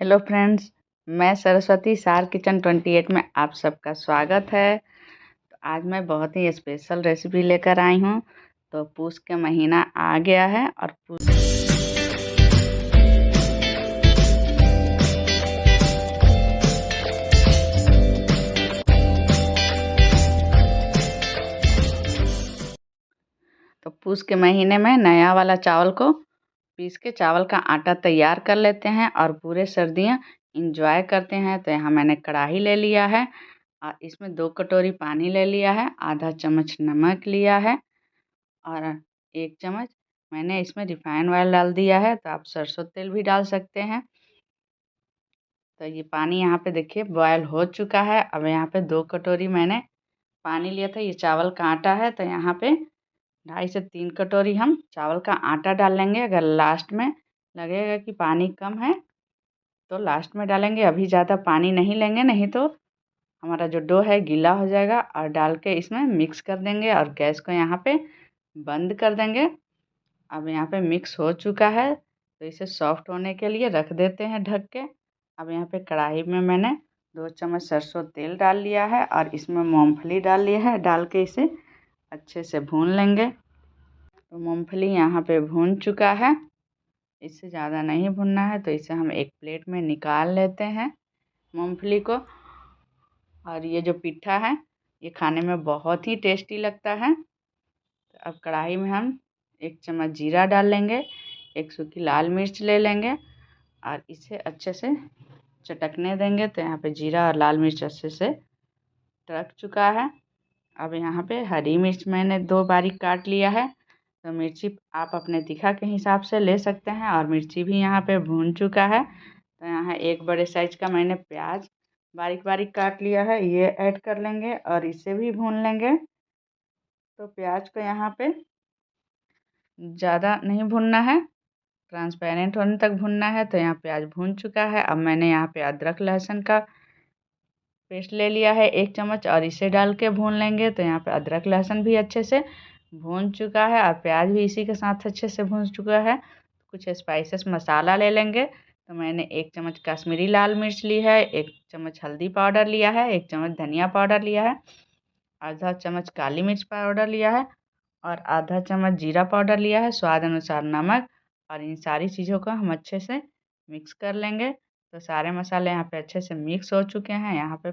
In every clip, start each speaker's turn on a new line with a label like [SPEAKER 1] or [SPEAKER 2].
[SPEAKER 1] Hello friends, मैं सरस्वती सार kitchen 28 में आप सबका स्वागत है। तो आज मैं बहुत ही स्पेशल रेसिपी लेकर आई हूँ। तो पूस का महीना आ गया है और पूस के महीने में नया वाला चावल को पीस के चावल का आटा तैयार कर लेते हैं और पूरे सर्दियाँ इंजॉय करते हैं। तो यहाँ मैंने कढ़ाई ले लिया है और इसमें 2 कटोरी पानी ले लिया है, आधा चम्मच नमक लिया है और 1 चम्मच मैंने इसमें रिफाइंड ऑयल डाल दिया है। तो आप सरसों तेल भी डाल सकते हैं। तो ये पानी यहाँ पे देखिए बॉयल हो चुका है। अब यहाँ पे 2 कटोरी मैंने पानी लिया था, ये चावल का आटा है। तो यहाँ पे 2.5 से 3 कटोरी हम चावल का आटा डाल लेंगे। अगर लास्ट में लगेगा कि पानी कम है तो लास्ट में डालेंगे, अभी ज़्यादा पानी नहीं लेंगे, नहीं तो हमारा जो डो है गीला हो जाएगा। और डाल के इसमें मिक्स कर देंगे और गैस को यहाँ पे बंद कर देंगे। अब यहाँ पे मिक्स हो चुका है तो इसे सॉफ्ट होने के लिए रख देते हैं ढक के। अब यहाँ पे कढ़ाई में मैंने 2 चम्मच सरसों तेल डाल लिया है और इसमें मूंगफली डाल लिया है। डाल के इसे अच्छे से भून लेंगे। तो मूंगफली यहाँ पे भून चुका है, इससे ज़्यादा नहीं भुनना है। तो इसे हम एक प्लेट में निकाल लेते हैं मूंगफली को। और ये जो पिट्ठा है ये खाने में बहुत ही टेस्टी लगता है। तो अब कढ़ाई में हम 1 चम्मच जीरा डाल लेंगे, 1 सूखी लाल मिर्च ले लेंगे और इसे अच्छे से चटकने देंगे। तो यहाँ पे जीरा और लाल मिर्च अच्छे से टक चुका है। अब यहाँ पे हरी मिर्च मैंने 2 बारीक काट लिया है। तो मिर्ची आप अपने तीखा के हिसाब से ले सकते हैं। और मिर्ची भी यहाँ पे भून चुका है। तो यहाँ 1 बड़े साइज का मैंने प्याज बारीक बारीक काट लिया है, ये ऐड कर लेंगे और इसे भी भून लेंगे। तो प्याज को यहाँ पे ज़्यादा नहीं भूनना है, ट्रांसपेरेंट होने तक भूनना है। तो यहाँ प्याज भून चुका है। अब मैंने यहाँ पे अदरक लहसुन का पेस्ट ले लिया है 1 चम्मच और इसे डाल के भून लेंगे। तो यहाँ पे अदरक लहसुन भी अच्छे से भून चुका है और प्याज भी इसी के साथ अच्छे से भून चुका है। कुछ स्पाइसेस मसाला ले लेंगे। तो मैंने 1 चम्मच कश्मीरी लाल मिर्च ली है, 1 चम्मच हल्दी पाउडर लिया है, 1 चम्मच धनिया पाउडर लिया है, आधा चम्मच काली मिर्च पाउडर लिया है और आधा चम्मच जीरा पाउडर लिया है, स्वाद अनुसार नमक। और इन सारी चीज़ों को हम अच्छे से मिक्स कर लेंगे। तो सारे मसाले यहाँ पे अच्छे से मिक्स हो चुके हैं। यहाँ पे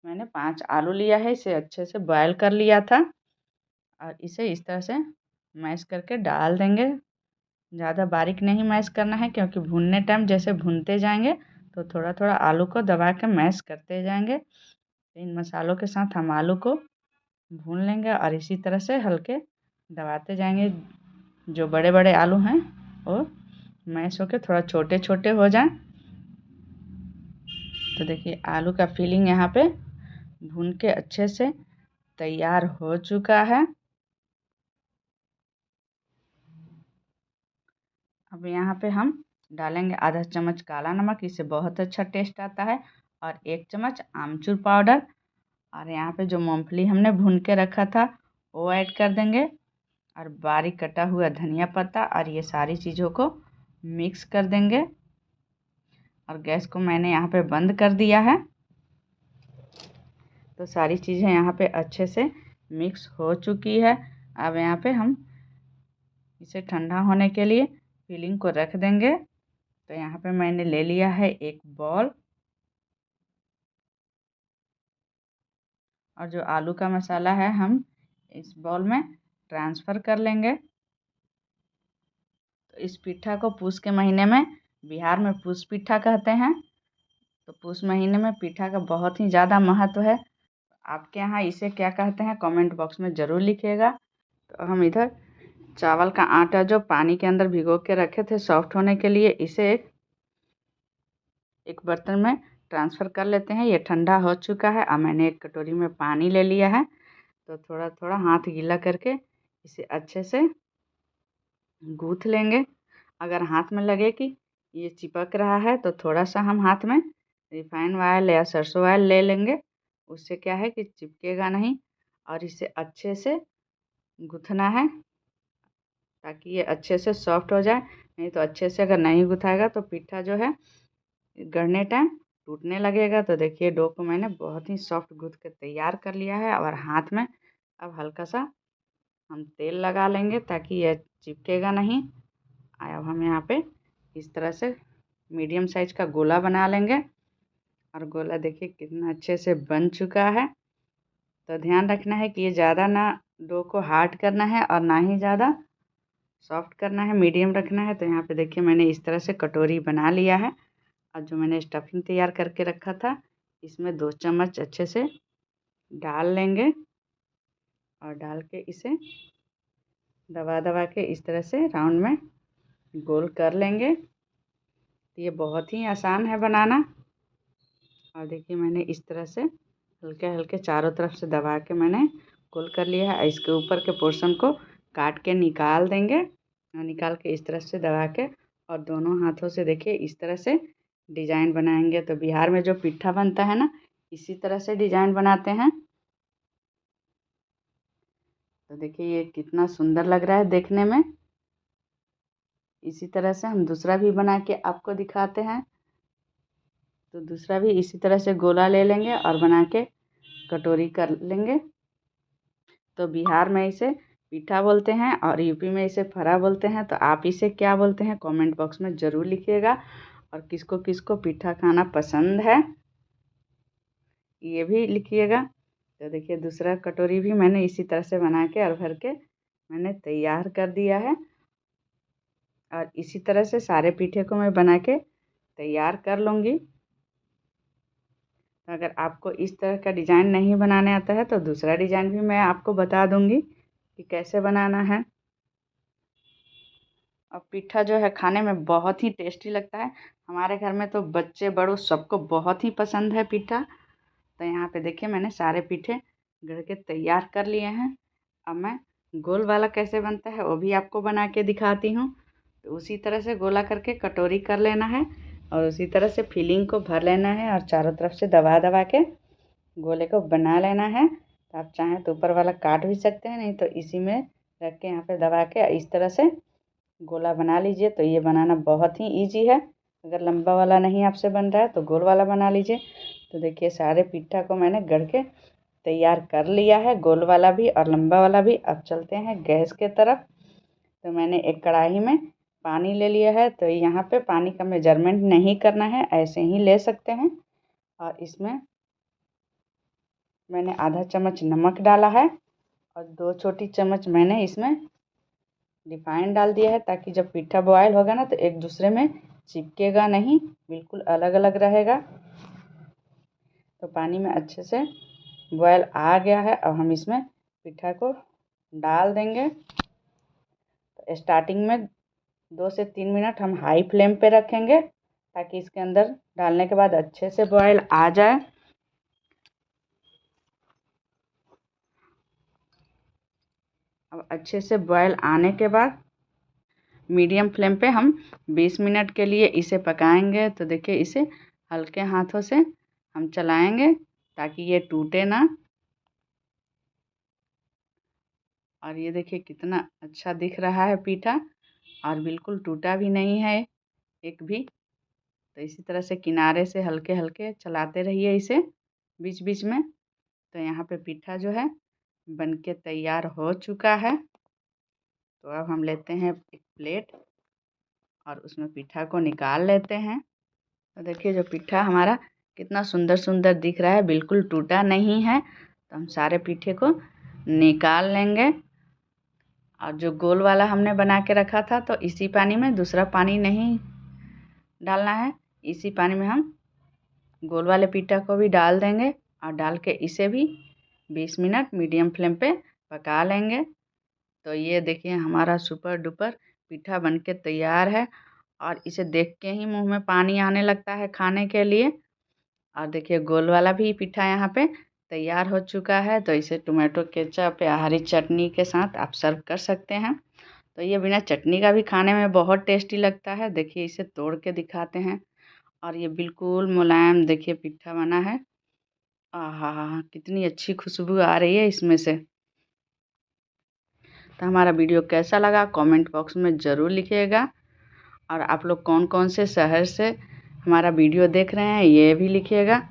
[SPEAKER 1] मैंने 5 आलू लिया है, इसे अच्छे से बॉयल कर लिया था और इसे इस तरह से मैश करके डाल देंगे। ज़्यादा बारीक नहीं मैश करना है क्योंकि भूनने टाइम जैसे भूनते जाएंगे तो थोड़ा थोड़ा आलू को दबा के मैश करते जाएंगे। इन मसालों के साथ हम आलू को भून लेंगे और इसी तरह से हल्के दबाते जाएंगे। जो बड़े बड़े आलू हैं वो मैश होकर थोड़ा छोटे छोटे हो जाएं। तो देखिए आलू का फीलिंग यहाँ पे भून के अच्छे से तैयार हो चुका है। अब यहाँ पे हम डालेंगे आधा चम्मच काला नमक, इससे बहुत अच्छा टेस्ट आता है, और 1 चम्मच आमचूर पाउडर। और यहाँ पे जो मूंगफली हमने भून के रखा था वो ऐड कर देंगे और बारीक कटा हुआ धनिया पत्ता, और ये सारी चीज़ों को मिक्स कर देंगे। और गैस को मैंने यहाँ पे बंद कर दिया है। तो सारी चीज़ें यहाँ पे अच्छे से मिक्स हो चुकी है। अब यहाँ पे हम इसे ठंडा होने के लिए फिलिंग को रख देंगे। तो यहाँ पे मैंने ले लिया है एक बॉल और जो आलू का मसाला है हम इस बॉल में ट्रांसफ़र कर लेंगे। तो इस पिट्ठा को पूस के महीने में बिहार में पूस पिट्ठा कहते हैं। तो पूस महीने में पिट्ठा का बहुत ही ज़्यादा महत्व है। आपके यहाँ इसे क्या कहते हैं कमेंट बॉक्स में ज़रूर लिखिएगा। तो हम इधर चावल का आटा जो पानी के अंदर भिगो के रखे थे सॉफ्ट होने के लिए, इसे एक बर्तन में ट्रांसफ़र कर लेते हैं। ये ठंडा हो चुका है। अब मैंने एक कटोरी में पानी ले लिया है। तो थोड़ा थोड़ा हाथ गीला करके इसे अच्छे से गूँथ लेंगे। अगर हाथ में लगे कि ये चिपक रहा है तो थोड़ा सा हम हाथ में रिफाइंड ऑयल या सरसों ऑयल ले लेंगे। उससे क्या है कि चिपकेगा नहीं। और इसे अच्छे से गूँथना है ताकि ये अच्छे से सॉफ्ट हो जाए। नहीं तो अच्छे से अगर नहीं गूँथाएगा तो पिट्ठा जो है गढ़ने टाइम टूटने लगेगा। तो देखिए डो को मैंने बहुत ही सॉफ्ट गूँथ के तैयार कर लिया है और हाथ में अब हल्का सा हम तेल लगा लेंगे ताकि यह चिपकेगा नहीं। अब हम यहाँ पे इस तरह से मीडियम साइज का गोला बना लेंगे और गोला देखिए कितना अच्छे से बन चुका है। तो ध्यान रखना है कि ये ज़्यादा ना डो को हार्ड करना है और ना ही ज़्यादा सॉफ्ट करना है, मीडियम रखना है। तो यहाँ पे देखिए मैंने इस तरह से कटोरी बना लिया है और जो मैंने स्टफिंग तैयार करके रखा था इसमें 2 चम्मच अच्छे से डाल लेंगे और डाल के इसे दबा दबा के इस तरह से राउंड में गोल कर लेंगे। तो ये बहुत ही आसान है बनाना। और देखिए मैंने इस तरह से हल्के हल्के चारों तरफ से दबा के मैंने गोल कर लिया है। इसके ऊपर के पोर्शन को काट के निकाल देंगे और निकाल के इस तरह से दबा के और दोनों हाथों से देखिए इस तरह से डिज़ाइन बनाएंगे। तो बिहार में जो पिट्ठा बनता है ना, इसी तरह से डिज़ाइन बनाते हैं। तो देखिए ये कितना सुंदर लग रहा है देखने में। इसी तरह से हम दूसरा भी बना के आपको दिखाते हैं। तो दूसरा भी इसी तरह से गोला ले लेंगे और बना के कटोरी कर लेंगे। तो बिहार में इसे पिठा बोलते हैं और यूपी में इसे फरा बोलते हैं। तो आप इसे क्या बोलते हैं कमेंट बॉक्स में ज़रूर लिखिएगा। और किसको किसको पिठा खाना पसंद है ये भी लिखिएगा। तो देखिए दूसरा कटोरी भी मैंने इसी तरह से बना के और भर के मैंने तैयार कर दिया है। और इसी तरह से सारे पीठे को मैं बना के तैयार कर लूँगी। तो अगर आपको इस तरह का डिज़ाइन नहीं बनाने आता है तो दूसरा डिज़ाइन भी मैं आपको बता दूँगी कि कैसे बनाना है। और पिट्ठा जो है खाने में बहुत ही टेस्टी लगता है। हमारे घर में तो बच्चे बड़ों सबको बहुत ही पसंद है पिट्ठा। तो यहाँ पे देखिए मैंने सारे पीठे गढ़ के तैयार कर लिए हैं। अब मैं गोल वाला कैसे बनता है वो भी आपको बना के दिखाती हूँ। तो उसी तरह से गोला करके कटोरी कर लेना है और उसी तरह से फिलिंग को भर लेना है और चारों तरफ से दबा दबा के गोले को बना लेना है। तो आप चाहें तो ऊपर वाला काट भी सकते हैं, नहीं तो इसी में रख के यहाँ पे दबा के इस तरह से गोला बना लीजिए। तो ये बनाना बहुत ही ईजी है। अगर लंबा वाला नहीं आपसे बन रहा है तो गोल वाला बना लीजिए। तो देखिए सारे पिट्ठा को मैंने गढ़ के तैयार कर लिया है, गोल वाला भी और लंबा वाला भी। अब चलते हैं गैस के तरफ। तो मैंने एक कढ़ाई में पानी ले लिया है। तो यहाँ पे पानी का मेजरमेंट नहीं करना है, ऐसे ही ले सकते हैं। और इसमें मैंने आधा चम्मच नमक डाला है और 2 छोटी चम्मच मैंने इसमें रिफाइंड डाल दिया है ताकि जब पिट्ठा बॉयल होगा ना तो एक दूसरे में चिपकेगा नहीं, बिल्कुल अलग अलग रहेगा। तो पानी में अच्छे से बॉयल आ गया है। अब हम इसमें पिट्ठा को डाल देंगे। तो स्टार्टिंग में 2 से 3 मिनट हम हाई फ्लेम पे रखेंगे ताकि इसके अंदर डालने के बाद अच्छे से बॉयल आ जाए। अब अच्छे से बॉयल आने के बाद मीडियम फ्लेम पे हम 20 मिनट के लिए इसे पकाएंगे। तो देखिए इसे हल्के हाथों से हम चलाएंगे ताकि ये टूटे ना। और ये देखिए कितना अच्छा दिख रहा है पीठा और बिल्कुल टूटा भी नहीं है एक भी। तो इसी तरह से किनारे से हल्के हल्के चलाते रहिए इसे बीच बीच में। तो यहाँ पे पीठा जो है बनके तैयार हो चुका है। तो अब हम लेते हैं एक प्लेट और उसमें पीठा को निकाल लेते हैं। तो देखिए जो पीठा हमारा कितना सुंदर सुंदर दिख रहा है, बिल्कुल टूटा नहीं है। तो हम सारे पीठे को निकाल लेंगे। और जो गोल वाला हमने बना के रखा था तो इसी पानी में, दूसरा पानी नहीं डालना है, इसी पानी में हम गोल वाले पीठा को भी डाल देंगे और डाल के इसे भी 20 मिनट मीडियम फ्लेम पे पका लेंगे। तो ये देखिए हमारा सुपर डुपर पीठा बनके तैयार है और इसे देख के ही मुंह में पानी आने लगता है खाने के लिए। और देखिए गोल वाला भी पीठा यहाँ पे तैयार हो चुका है। तो इसे टोमेटो केचप या हरी चटनी के साथ आप सर्व कर सकते हैं। तो ये बिना चटनी का भी खाने में बहुत टेस्टी लगता है। देखिए इसे तोड़ के दिखाते हैं और ये बिल्कुल मुलायम देखिए पीठा बना है। आहा कितनी अच्छी खुशबू आ रही है इसमें से। तो हमारा वीडियो कैसा लगा कमेंट बॉक्स में ज़रूर लिखिएगा। और आप लोग कौन कौन से शहर से हमारा वीडियो देख रहे हैं ये भी लिखिएगा।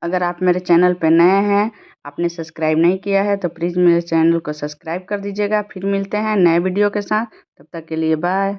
[SPEAKER 1] अगर आप मेरे चैनल पे नए हैं, आपने सब्सक्राइब नहीं किया है तो प्लीज़ मेरे चैनल को सब्सक्राइब कर दीजिएगा। फिर मिलते हैं नए वीडियो के साथ, तब तक के लिए बाय।